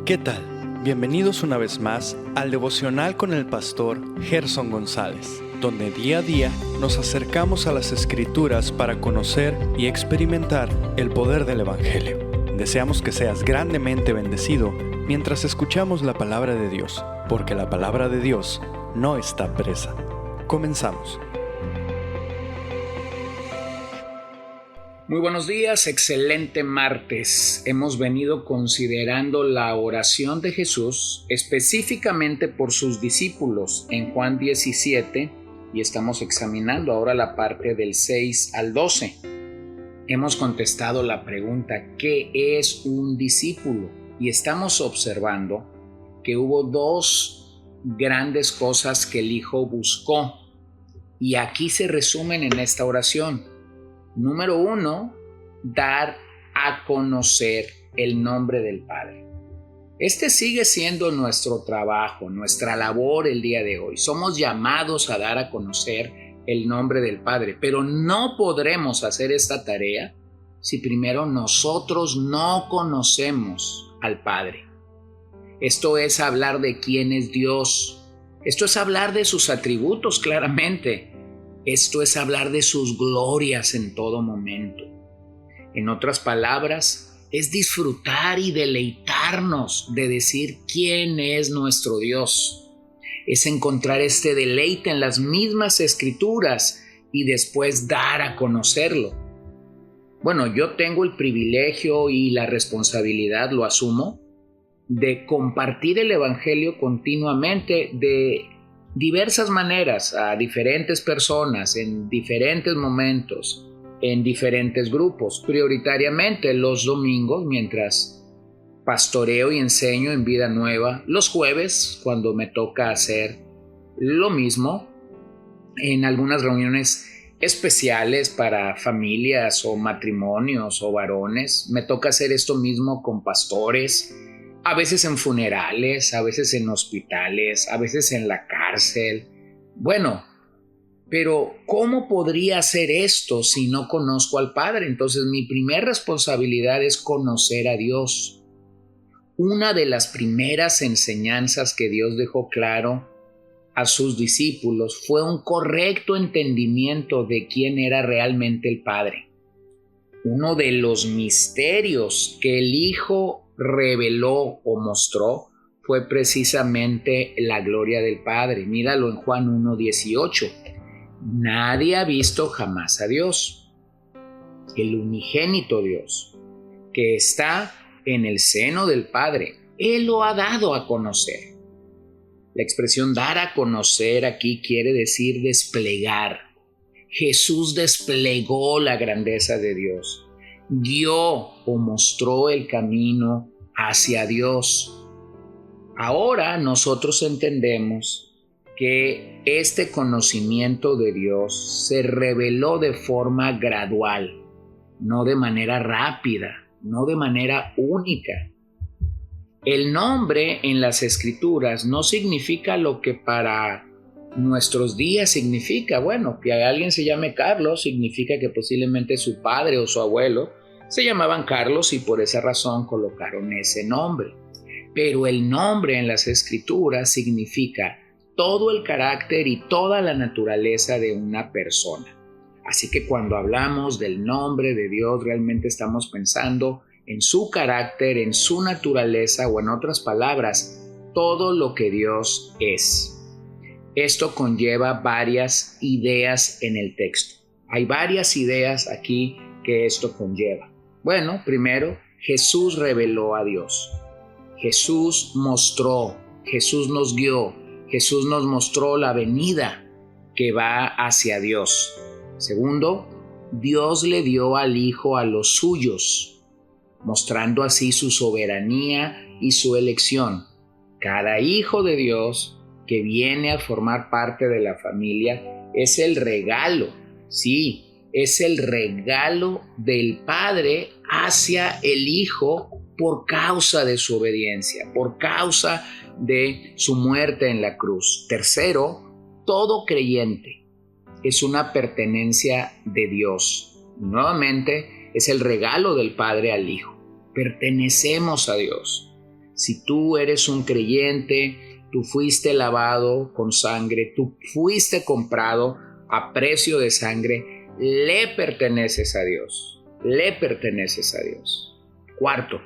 ¿Qué tal? Bienvenidos una vez más al devocional con el pastor Gerson González, donde día a día nos acercamos a las Escrituras para conocer y experimentar el poder del Evangelio. Deseamos que seas grandemente bendecido mientras escuchamos la palabra de Dios, porque la palabra de Dios no está presa. Comenzamos. Muy buenos días, excelente martes. Hemos venido considerando la oración de Jesús específicamente por sus discípulos en Juan 17 y estamos examinando ahora la parte del 6 al 12. Hemos contestado la pregunta, ¿qué es un discípulo? Y estamos observando que hubo dos grandes cosas que el Hijo buscó y aquí se resumen en esta oración. Número 1, dar a conocer el nombre del Padre. Este sigue siendo nuestro trabajo, nuestra labor el día de hoy. Somos llamados a dar a conocer el nombre del Padre, pero no podremos hacer esta tarea si primero nosotros no conocemos al Padre. Esto es hablar de quién es Dios. Esto es hablar de sus atributos claramente. Esto es hablar de sus glorias en todo momento. En otras palabras, es disfrutar y deleitarnos de decir quién es nuestro Dios. Es encontrar este deleite en las mismas Escrituras y después dar a conocerlo. Bueno, yo tengo el privilegio y la responsabilidad, lo asumo, de compartir el Evangelio continuamente de diversas maneras a diferentes personas en diferentes momentos, en diferentes grupos, prioritariamente los domingos mientras pastoreo y enseño en Vida Nueva, los jueves cuando me toca hacer lo mismo, en algunas reuniones especiales para familias o matrimonios o varones, me toca hacer esto mismo con pastores, a veces en funerales, a veces en hospitales, a veces en la cárcel. Bueno, pero ¿cómo podría hacer esto si no conozco al Padre? Entonces mi primera responsabilidad es conocer a Dios. Una de las primeras enseñanzas que Dios dejó claro a sus discípulos fue un correcto entendimiento de quién era realmente el Padre. Uno de los misterios que el Hijo reveló o mostró fue precisamente la gloria del Padre. Míralo en Juan 1:18. Nadie ha visto jamás a Dios, el unigénito Dios, que está en el seno del Padre. Él lo ha dado a conocer. La expresión dar a conocer aquí quiere decir desplegar. Jesús desplegó la grandeza de Dios. Guió o mostró el camino hacia Dios. Ahora nosotros entendemos que este conocimiento de Dios se reveló de forma gradual, no de manera rápida, no de manera única. El nombre en las Escrituras no significa lo que para nuestros días significa. Bueno, que alguien se llame Carlos significa que posiblemente su padre o su abuelo se llamaban Carlos y por esa razón colocaron ese nombre. Pero el nombre en las Escrituras significa todo el carácter y toda la naturaleza de una persona. Así que cuando hablamos del nombre de Dios, realmente estamos pensando en su carácter, en su naturaleza o en otras palabras, todo lo que Dios es. Esto conlleva varias ideas en el texto. Hay varias ideas aquí que esto conlleva. Bueno, primero, Jesús reveló a Dios. Jesús mostró, Jesús nos guió, Jesús nos mostró la venida que va hacia Dios. Segundo, Dios le dio al Hijo a los suyos, mostrando así su soberanía y su elección. Cada hijo de Dios que viene a formar parte de la familia es el regalo, sí, es el regalo del Padre hacia el Hijo por causa de su obediencia, por causa de su muerte en la cruz. Tercero, todo creyente es una pertenencia de Dios. Nuevamente, es el regalo del Padre al Hijo. Pertenecemos a Dios. Si tú eres un creyente, tú fuiste lavado con sangre, tú fuiste comprado a precio de sangre, le perteneces a Dios, le perteneces a Dios. Cuarto,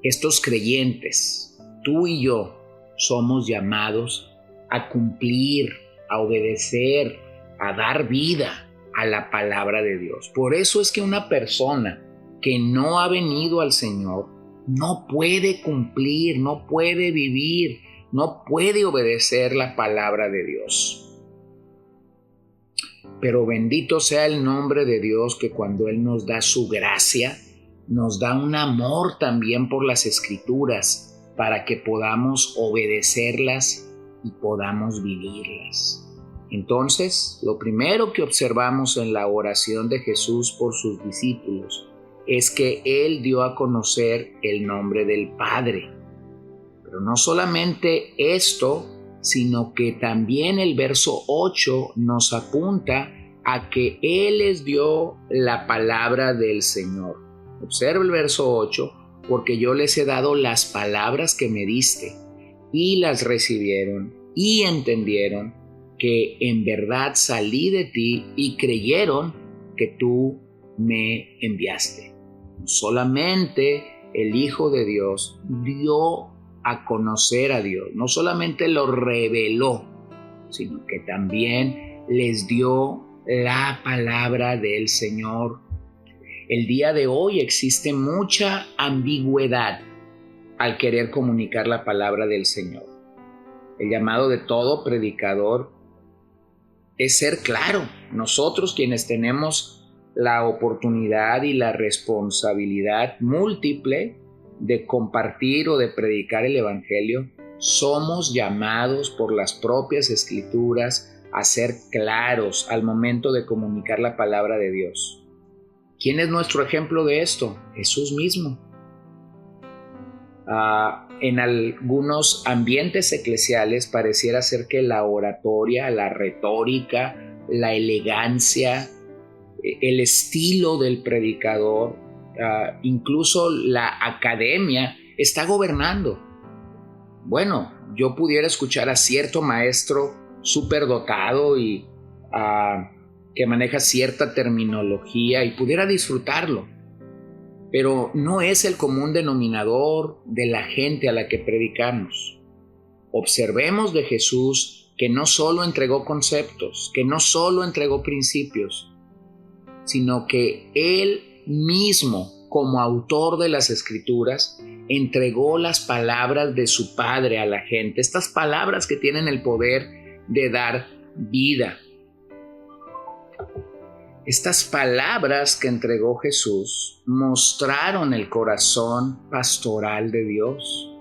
estos creyentes, tú y yo, somos llamados a cumplir, a obedecer, a dar vida a la palabra de Dios. Por eso es que una persona que no ha venido al Señor no puede cumplir, no puede vivir, no puede obedecer la palabra de Dios. Pero bendito sea el nombre de Dios, que cuando Él nos da su gracia, nos da un amor también por las Escrituras para que podamos obedecerlas y podamos vivirlas. Entonces, lo primero que observamos en la oración de Jesús por sus discípulos es que Él dio a conocer el nombre del Padre. Pero no solamente esto, sino que también el verso 8 nos apunta a que Él les dio la palabra del Señor. Observa el verso 8, porque yo les he dado las palabras que me diste, y las recibieron y entendieron que en verdad salí de ti y creyeron que tú me enviaste. Solamente el Hijo de Dios dio a conocer a Dios, no solamente lo reveló, sino que también les dio la palabra del Señor. El día de hoy existe mucha ambigüedad al querer comunicar la palabra del Señor. El llamado de todo predicador es ser claro. Nosotros, quienes tenemos la oportunidad y la responsabilidad múltiple de compartir o de predicar el Evangelio, somos llamados por las propias Escrituras a ser claros al momento de comunicar la palabra de Dios. ¿Quién es nuestro ejemplo de esto? Jesús mismo. En algunos ambientes eclesiales pareciera ser que la oratoria, la retórica, la elegancia, el estilo del predicador, incluso la academia está gobernando. Bueno, yo pudiera escuchar a cierto maestro superdotado y que maneja cierta terminología y pudiera disfrutarlo, pero no es el común denominador de la gente a la que predicamos. Observemos de Jesús que no solo entregó conceptos, que no solo entregó principios, sino que Él mismo, como autor de las Escrituras, entregó las palabras de su Padre a la gente, estas palabras que tienen el poder de dar vida. Estas palabras que entregó Jesús mostraron el corazón pastoral de Dios.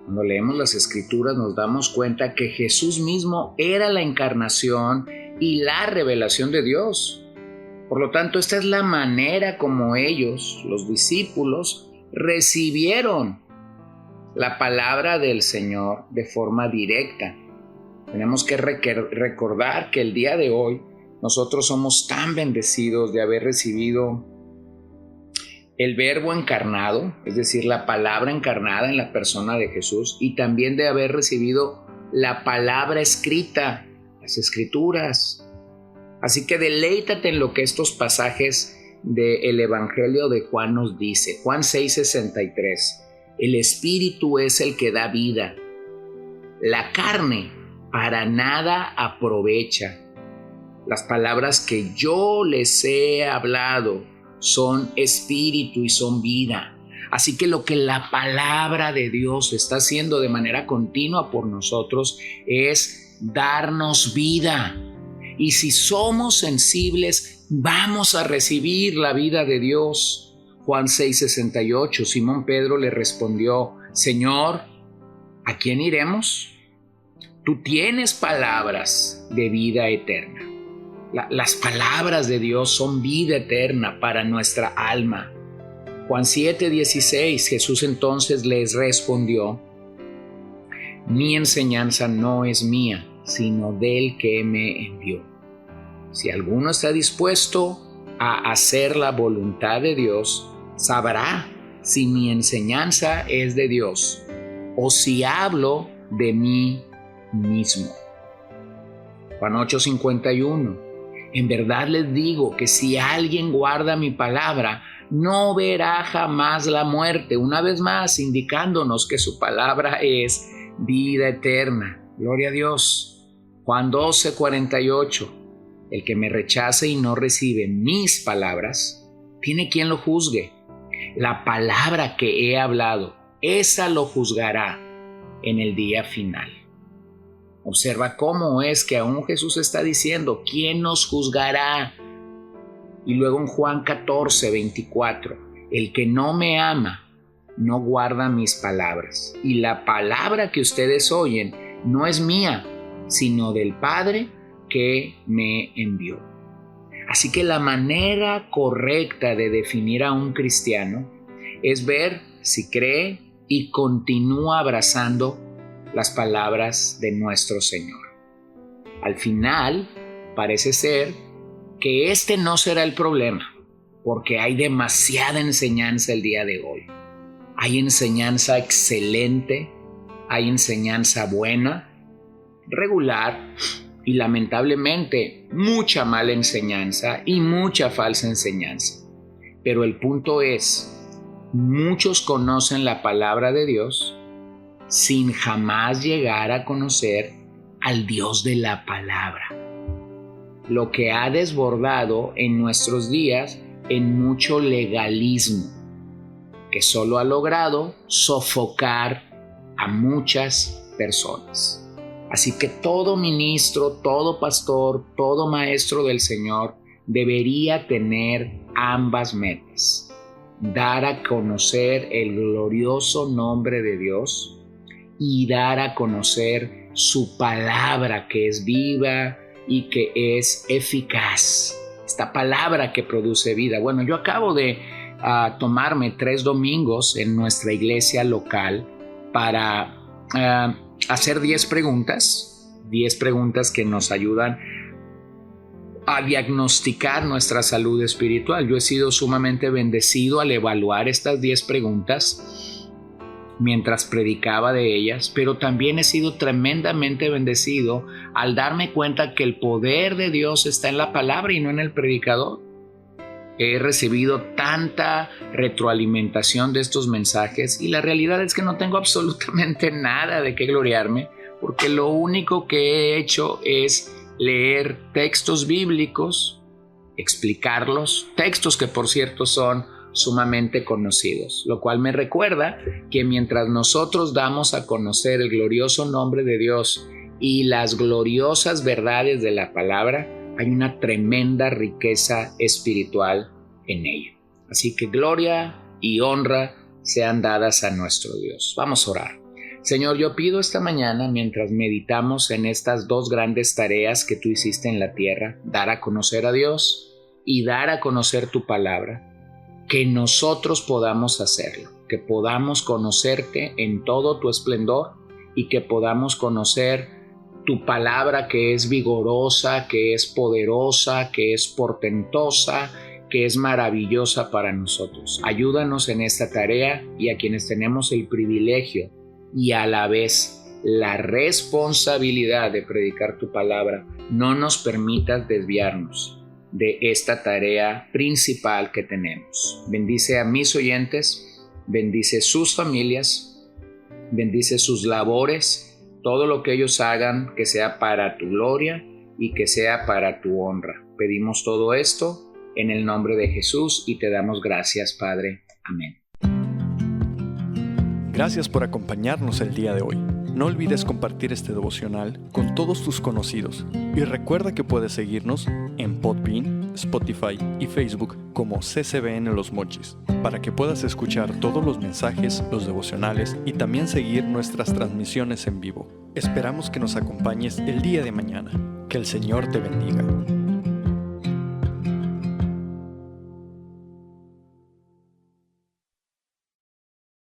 Cuando leemos las Escrituras nos damos cuenta que Jesús mismo era la encarnación y la revelación de Dios. Por lo tanto, esta es la manera como ellos, los discípulos, recibieron la palabra del Señor de forma directa. Tenemos que recordar que el día de hoy nosotros somos tan bendecidos de haber recibido el Verbo encarnado, es decir, la palabra encarnada en la persona de Jesús, y también de haber recibido la palabra escrita, las Escrituras. Así que deleítate en lo que estos pasajes del Evangelio de Juan nos dice. Juan 6:63. El Espíritu es el que da vida. La carne para nada aprovecha. Las palabras que yo les he hablado son espíritu y son vida. Así que lo que la palabra de Dios está haciendo de manera continua por nosotros es darnos vida. Y si somos sensibles, vamos a recibir la vida de Dios. Juan 6:68, Simón Pedro le respondió: Señor, ¿a quién iremos? Tú tienes palabras de vida eterna. Las palabras de Dios son vida eterna para nuestra alma. Juan 7:16, Jesús entonces les respondió: Mi enseñanza no es mía, sino del que me envió. Si alguno está dispuesto a hacer la voluntad de Dios, sabrá si mi enseñanza es de Dios o si hablo de mí mismo. Juan 8:51. En verdad les digo que si alguien guarda mi palabra, no verá jamás la muerte. Una vez más, indicándonos que su palabra es vida eterna. Gloria a Dios. Juan 12:48. El que me rechace y no recibe mis palabras, tiene quien lo juzgue. La palabra que he hablado, esa lo juzgará en el día final. Observa cómo es que aún Jesús está diciendo, ¿quién nos juzgará? Y luego en Juan 14:24, el que no me ama, no guarda mis palabras. Y la palabra que ustedes oyen no es mía, sino del Padre que me envió. Así que la manera correcta de definir a un cristiano es ver si cree y continúa abrazando las palabras de nuestro Señor. Al final, parece ser que este no será el problema, porque hay demasiada enseñanza el día de hoy. Hay enseñanza excelente, hay enseñanza buena, regular y lamentablemente mucha mala enseñanza y mucha falsa enseñanza. Pero el punto es, muchos conocen la palabra de Dios sin jamás llegar a conocer al Dios de la palabra. Lo que ha desbordado en nuestros días en mucho legalismo, que solo ha logrado sofocar a muchas personas. Así que todo ministro, todo pastor, todo maestro del Señor debería tener ambas metas: dar a conocer el glorioso nombre de Dios y dar a conocer su palabra, que es viva y que es eficaz. Esta palabra que produce vida. Bueno, yo acabo de tomarme 3 domingos en nuestra iglesia local para hacer 10 preguntas que nos ayudan a diagnosticar nuestra salud espiritual. Yo he sido sumamente bendecido al evaluar estas 10 preguntas mientras predicaba de ellas, pero también he sido tremendamente bendecido al darme cuenta que el poder de Dios está en la palabra y no en el predicador. He recibido tanta retroalimentación de estos mensajes y la realidad es que no tengo absolutamente nada de qué gloriarme, porque lo único que he hecho es leer textos bíblicos, explicarlos, textos que por cierto son sumamente conocidos, lo cual me recuerda que mientras nosotros damos a conocer el glorioso nombre de Dios y las gloriosas verdades de la palabra, hay una tremenda riqueza espiritual en ella. Así que gloria y honra sean dadas a nuestro Dios. Vamos a orar. Señor, yo pido esta mañana, mientras meditamos en estas 2 grandes tareas que tú hiciste en la tierra, dar a conocer a Dios y dar a conocer tu palabra, que nosotros podamos hacerlo, que podamos conocerte en todo tu esplendor y que podamos conocer tu palabra, que es vigorosa, que es poderosa, que es portentosa, que es maravillosa para nosotros. Ayúdanos en esta tarea, y a quienes tenemos el privilegio y a la vez la responsabilidad de predicar tu palabra, no nos permitas desviarnos de esta tarea principal que tenemos. Bendice a mis oyentes, bendice sus familias, bendice sus labores, todo lo que ellos hagan, que sea para tu gloria y que sea para tu honra. Pedimos todo esto en el nombre de Jesús y te damos gracias, Padre. Amén. Gracias por acompañarnos el día de hoy. No olvides compartir este devocional con todos tus conocidos y recuerda que puedes seguirnos en Podbean, Spotify y Facebook como CCBN Los Mochis para que puedas escuchar todos los mensajes, los devocionales y también seguir nuestras transmisiones en vivo. Esperamos que nos acompañes el día de mañana. Que el Señor te bendiga.